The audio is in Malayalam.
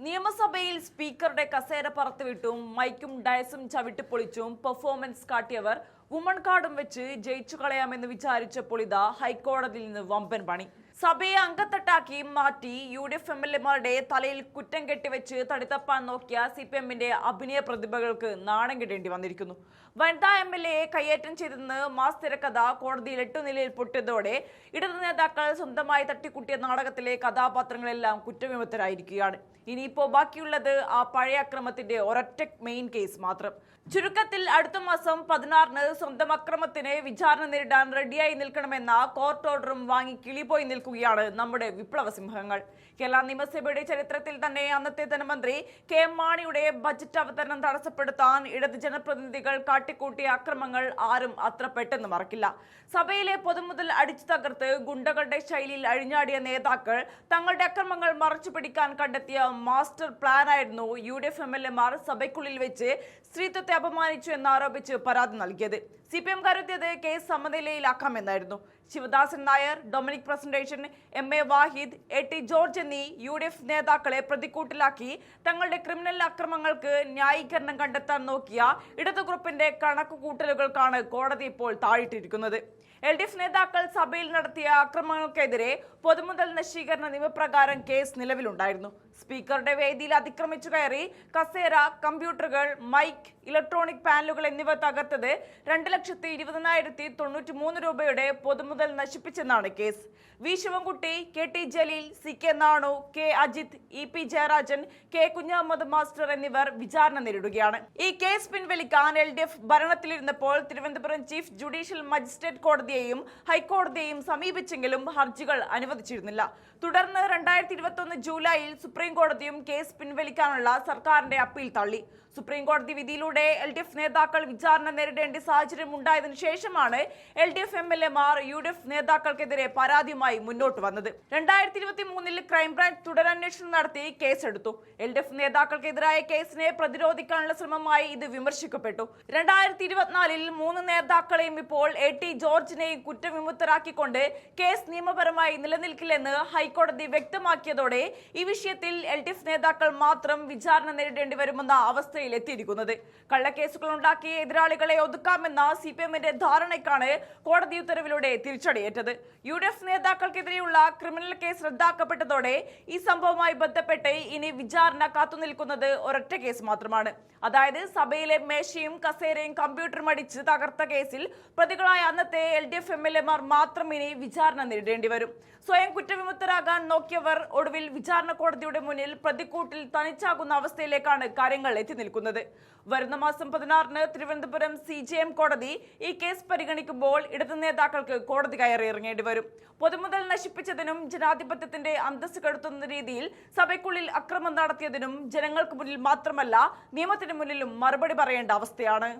നിയമസഭയിൽ സ്പീക്കറുടെ കസേര പറത്തുവിട്ടും മൈക്കും ഡയസും ചവിട്ടിപ്പൊളിച്ചും പെർഫോമൻസ് കാട്ടിയവർ വുമൺ കാർഡും വെച്ച് ജയിച്ചു കളയാമെന്ന് വിചാരിച്ചപ്പോൾ ഇതാ ഹൈക്കോടതിയിൽ നിന്ന് വമ്പൻ പണി. സഭയെ അങ്കത്തട്ടാക്കി മാറ്റി UDF MLA-മാരുടെ തലയിൽ കുറ്റം കെട്ടിവെച്ച് തടിത്തപ്പാൻ നോക്കിയ CPM-ന്റെ അഭിനയ പ്രതിഭകൾക്ക് നാണം കെടേണ്ടി വന്നിരിക്കുന്നു. വനിതാ MLA-യെ കയ്യേറ്റം ചെയ്തെന്ന് മാസ് തിരക്കഥ കോടതിയിൽ 8 നിലയിൽ പൊട്ടിയതോടെ ഇടതു നേതാക്കൾ സ്വന്തമായി തട്ടിക്കൂട്ടിയ നാടകത്തിലെ കഥാപാത്രങ്ങളെല്ലാം കുറ്റവിമുക്തരായിരിക്കുകയാണ്. ഇനിയിപ്പോ ബാക്കിയുള്ളത് ആ പഴയ അക്രമത്തിന്റെ ഒരൊറ്റ മെയിൻ കേസ് മാത്രം. ചുരുക്കത്തിൽ അടുത്ത മാസം 16-ന് സ്വന്തം അക്രമത്തിന് വിചാരണ നേരിടാൻ റെഡിയായി നിൽക്കണമെന്ന കോർട്ട് ഓർഡറും വാങ്ങി കിളിപോയി നിൽക്കുകയാണ് നമ്മുടെ വിപ്ലവ സിംഹങ്ങൾ. കേരള നിയമസഭയുടെ ചരിത്രത്തിൽ തന്നെ അന്നത്തെ ധനമന്ത്രി KM മാണിയുടെ ബജറ്റ് അവതരണം തടസ്സപ്പെടുത്താൻ ഇടത് ജനപ്രതിനിധികൾ കാട്ടിക്കൂട്ടിയ അക്രമങ്ങൾ ആരും അത്ര പെട്ടെന്ന് മറക്കില്ല. സഭയിലെ പൊതുമുതൽ അടിച്ചു തകർത്ത് ഗുണ്ടകളുടെ ശൈലിയിൽ അഴിഞ്ഞാടിയ നേതാക്കൾ തങ്ങളുടെ അക്രമങ്ങൾ മറച്ചുപിടിക്കാൻ കണ്ടെത്തിയ മാസ്റ്റർ പ്ലാനായിരുന്നു UDF MLA-മാർ സഭയ്ക്കുള്ളിൽ വെച്ച് സ്ത്രീത്വത്തെ അപമാനിച്ചു എന്നാരോപിച്ച് പരാതി നൽകിയത്. CPM കരുതിയത് കേസ് സമനിലയിലാക്കാമെന്നായിരുന്നു. Sivadasan Nair, Dominic Presentation, MA Wahid, AT George എന്നീ UDF നേതാക്കളെ പ്രതിക്കൂട്ടിലാക്കി തങ്ങളുടെ ക്രിമിനൽ അക്രമങ്ങൾക്ക് ന്യായീകരണം കണ്ടെത്താൻ നോക്കിയ ഇടതു ഗ്രൂപ്പിന്റെ കണക്കുകൂട്ടലുകൾക്കാണ് കോടതി ഇപ്പോൾ താഴിട്ടിരിക്കുന്നത്. LDF നേതാക്കൾ സഭയിൽ നടത്തിയ അക്രമങ്ങൾക്കെതിരെ പൊതുമുതൽ നശീകരണ നിയമപ്രകാരം കേസ് നിലവിലുണ്ടായിരുന്നു. സ്പീക്കറുടെ വേദിയിൽ അതിക്രമിച്ചു കയറി കസേര, കമ്പ്യൂട്ടറുകൾ, മൈക്ക്, ഇലക്ട്രോണിക് പാനലുകൾ എന്നിവ തകർത്തത് 2,20,093 രൂപയുടെ പൊതുമുതൽ നശിപ്പിച്ചെന്നാണ് കേസ്. V Sivankutty, KT Jaleel, CK Nanu, K Ajith, EP Jayarajan, K Kunhammad master എന്നിവർ വിചാരണ നേരിടുകയാണ്. ഈ കേസ് പിൻവലിക്കാൻ LDF ഭരണത്തിലിരുന്നപ്പോൾ തിരുവനന്തപുരം ചീഫ് ജുഡീഷ്യൽ മജിസ്ട്രേറ്റ് കോടതിയെയും ഹൈക്കോടതിയെയും സമീപിച്ചെങ്കിലും ഹർജികൾ അനുവദിച്ചിരുന്നില്ല. തുടർന്ന് 2021 ജൂലൈയിൽ സുപ്രീം കോടതിയും കേസ് പിൻവലിക്കാനുള്ള സർക്കാരിന്റെ അപ്പീൽ തള്ളി. സുപ്രീം കോടതി വിധിയിലൂടെ LDF നേതാക്കൾ വിചാരണ നേരിടേണ്ട സാഹചര്യം ഉണ്ടായതിനു ശേഷമാണ് LDF MLA-മാർ UDF നേതാക്കൾക്കെതിരെ പരാതിയുമായി മുന്നോട്ട് വന്നത്. 2023-ൽ ക്രൈംബ്രാഞ്ച് തുടരന്വേഷണം നടത്തി കേസെടുത്തു. LDF നേതാക്കൾക്കെതിരായ കേസിനെ പ്രതിരോധിക്കാനുള്ള ശ്രമമായി ഇത് വിമർശിക്കപ്പെട്ടു. 2024-ൽ 3 നേതാക്കളെയും ഇപ്പോൾ AT ജോർജിനെയും കുറ്റവിമുക്തരാക്കിക്കൊണ്ട് കേസ് നിയമപരമായി നിലനിൽക്കില്ലെന്ന് ഹൈക്കോടതി വ്യക്തമാക്കിയതോടെ ഈ വിഷയത്തിൽ LDF നേതാക്കൾ മാത്രം വിചാരണ നേരിടേണ്ടി വരുമെന്ന അവസ്ഥ എത്തിയിരിക്കുന്നത്. കള്ളക്കേസുകൾ ഉണ്ടാക്കി എതിരാളികളെ ഒതുക്കാമെന്ന CPM-ന്റെ ധാരണയ്ക്കാണ് കോടതി ഉത്തരവിലൂടെ തിരിച്ചടിയേറ്റത്. UDF നേതാക്കൾക്കെതിരെയുള്ള ക്രിമിനൽ കേസ് റദ്ദാക്കപ്പെട്ടതോടെ ഈ സംഭവവുമായി ബന്ധപ്പെട്ട് ഇനി വിചാരണ കാത്തുനിൽക്കുന്നത് ഒരൊറ്റ കേസ് മാത്രമാണ്. അതായത് സഭയിലെ മേശയും കസേരയും കമ്പ്യൂട്ടറും അടിച്ച് തകർത്ത കേസിൽ പ്രതികളായ അന്നത്തെ LDF MLA-മാർ മാത്രം ഇനി വിചാരണ നേരിടേണ്ടി വരും. സ്വയം കുറ്റവിമുക്തരാകാൻ നോക്കിയവർ ഒടുവിൽ വിചാരണ കോടതിയുടെ മുന്നിൽ പ്രതിക്കൂട്ടിൽ തനിച്ചാകുന്ന അവസ്ഥയിലേക്കാണ് കാര്യങ്ങൾ എത്തി നിൽക്കുന്നത്. വരുന്ന മാസം 16-ന് തിരുവനന്തപുരം CJM കോടതി ഈ കേസ് പരിഗണിക്കുമ്പോൾ ഇടതു നേതാക്കൾക്ക് കോടതി കയറി ഇറങ്ങേണ്ടി വരും. പൊതുമുതൽ നശിപ്പിച്ചതിനും ജനാധിപത്യത്തിന്റെ അന്തസ്സ് കെടുത്തുന്ന രീതിയിൽ സഭയ്ക്കുള്ളിൽ അക്രമം നടത്തിയതിനും ജനങ്ങൾക്ക് മുന്നിൽ മാത്രമല്ല നിയമത്തിന് മുന്നിലും മറുപടി പറയേണ്ട അവസ്ഥയാണ്.